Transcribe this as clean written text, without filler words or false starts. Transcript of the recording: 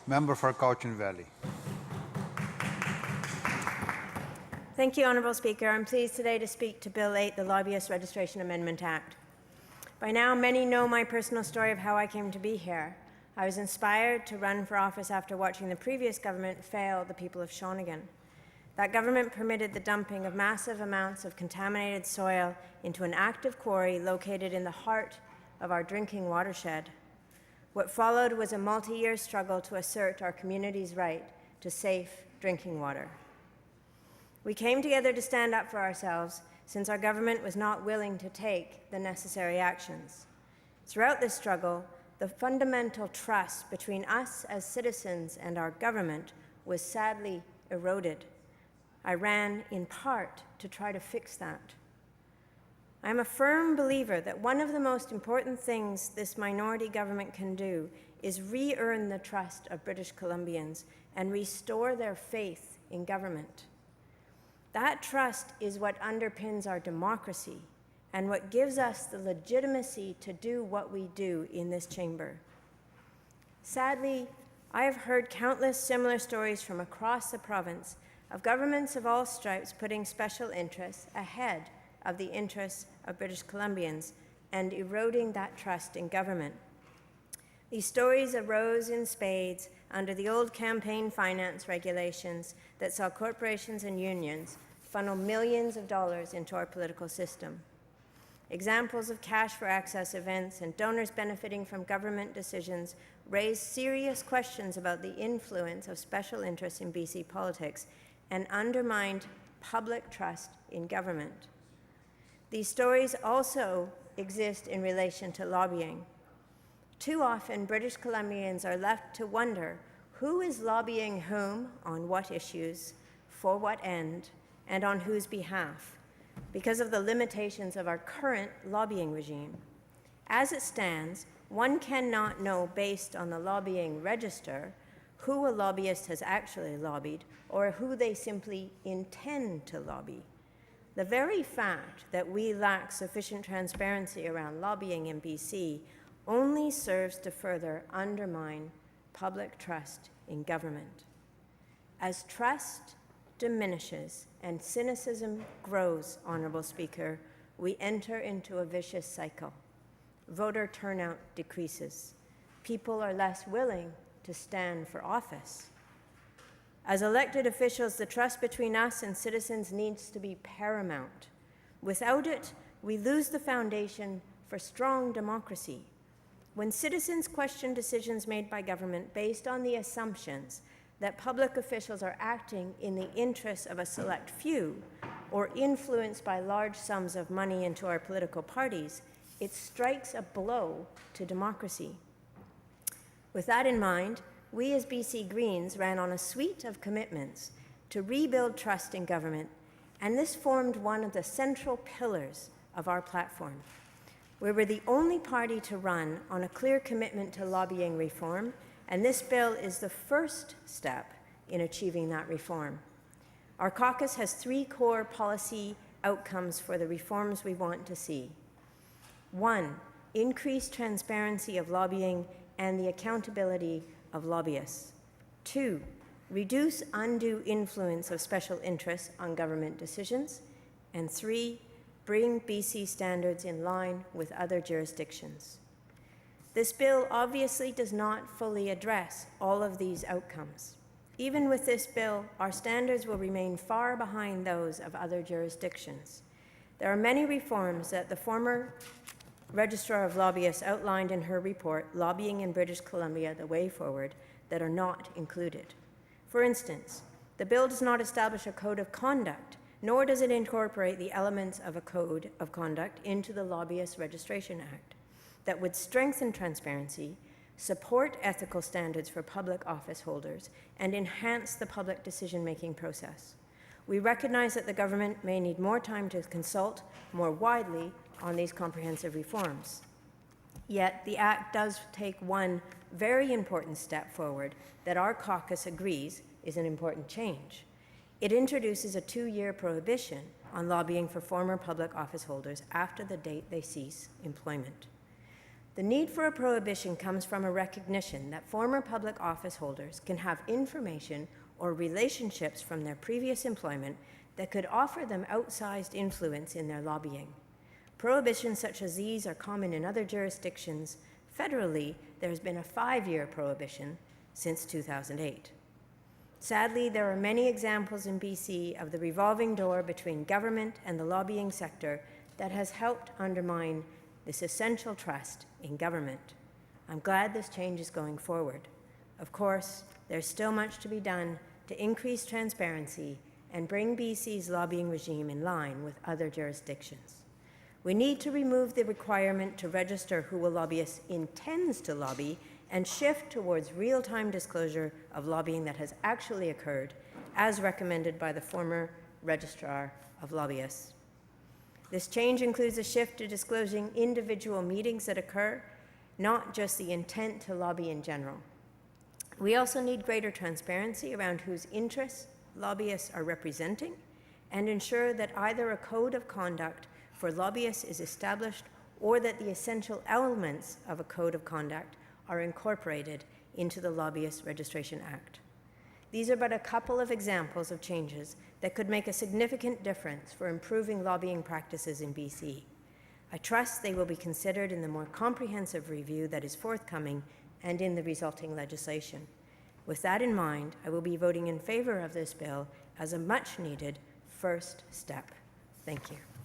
Member for Cowichan Valley. Thank you, Honourable Speaker. I'm pleased today to speak to Bill 8, the Lobbyist Registration Amendment Act. By now, many know my personal story of how I came to be here. I was inspired to run for office after watching the previous government fail the people of Shawnigan. That government permitted the dumping of massive amounts of contaminated soil into an active quarry located in the heart of our drinking watershed. What followed was a multi-year struggle to assert our community's right to safe drinking water. We came together to stand up for ourselves since our government was not willing to take the necessary actions. Throughout this struggle, the fundamental trust between us as citizens and our government was sadly eroded. I ran in part to try to fix that. I am a firm believer that one of the most important things this minority government can do is re-earn the trust of British Columbians and restore their faith in government. That trust is what underpins our democracy and what gives us the legitimacy to do what we do in this chamber. Sadly, I have heard countless similar stories from across the province of governments of all stripes putting special interests ahead of the interests of British Columbians and eroding that trust in government. These stories arose in spades under the old campaign finance regulations that saw corporations and unions funnel millions of dollars into our political system. Examples of cash for access events and donors benefiting from government decisions raised serious questions about the influence of special interests in BC politics and undermined public trust in government. These stories also exist in relation to lobbying. Too often, British Columbians are left to wonder who is lobbying whom on what issues, for what end, and on whose behalf, because of the limitations of our current lobbying regime. As it stands, one cannot know based on the lobbying register who a lobbyist has actually lobbied or who they simply intend to lobby. The very fact that we lack sufficient transparency around lobbying in BC only serves to further undermine public trust in government. As trust diminishes and cynicism grows, Honourable Speaker, we enter into a vicious cycle. Voter turnout decreases. People are less willing to stand for office. As elected officials, the trust between us and citizens needs to be paramount. Without it, we lose the foundation for strong democracy. When citizens question decisions made by government based on the assumptions that public officials are acting in the interests of a select few or influenced by large sums of money into our political parties, it strikes a blow to democracy. With that in mind, we as BC Greens ran on a suite of commitments to rebuild trust in government, and this formed one of the central pillars of our platform. We were the only party to run on a clear commitment to lobbying reform, and this bill is the first step in achieving that reform. Our caucus has three core policy outcomes for the reforms we want to see. 1, increased transparency of lobbying and the accountability of lobbyists. 2, reduce undue influence of special interests on government decisions. And 3, bring BC standards in line with other jurisdictions. This bill obviously does not fully address all of these outcomes. Even with this bill, our standards will remain far behind those of other jurisdictions. There are many reforms that the former Registrar of Lobbyists outlined in her report, Lobbying in British Columbia, the Way Forward, that are not included. For instance, the bill does not establish a code of conduct, nor does it incorporate the elements of a code of conduct into the Lobbyist Registration Act that would strengthen transparency, support ethical standards for public office holders, and enhance the public decision-making process. We recognize that the government may need more time to consult more widely on these comprehensive reforms. Yet, the Act does take one very important step forward that our caucus agrees is an important change. It introduces a 2-year prohibition on lobbying for former public office holders after the date they cease employment. The need for a prohibition comes from a recognition that former public office holders can have information or relationships from their previous employment that could offer them outsized influence in their lobbying. Prohibitions such as these are common in other jurisdictions. Federally, there has been a 5-year prohibition since 2008. Sadly, there are many examples in BC of the revolving door between government and the lobbying sector that has helped undermine this essential trust in government. I'm glad this change is going forward. Of course, there's still much to be done to increase transparency and bring BC's lobbying regime in line with other jurisdictions. We need to remove the requirement to register who a lobbyist intends to lobby and shift towards real-time disclosure of lobbying that has actually occurred, as recommended by the former Registrar of Lobbyists. This change includes a shift to disclosing individual meetings that occur, not just the intent to lobby in general. We also need greater transparency around whose interests lobbyists are representing and ensure that either a code of conduct for lobbyists is established or that the essential elements of a code of conduct are incorporated into the Lobbyist Registration Act. These are but a couple of examples of changes that could make a significant difference for improving lobbying practices in BC. I trust they will be considered in the more comprehensive review that is forthcoming and in the resulting legislation. With that in mind, I will be voting in favor of this bill as a much-needed first step. Thank you.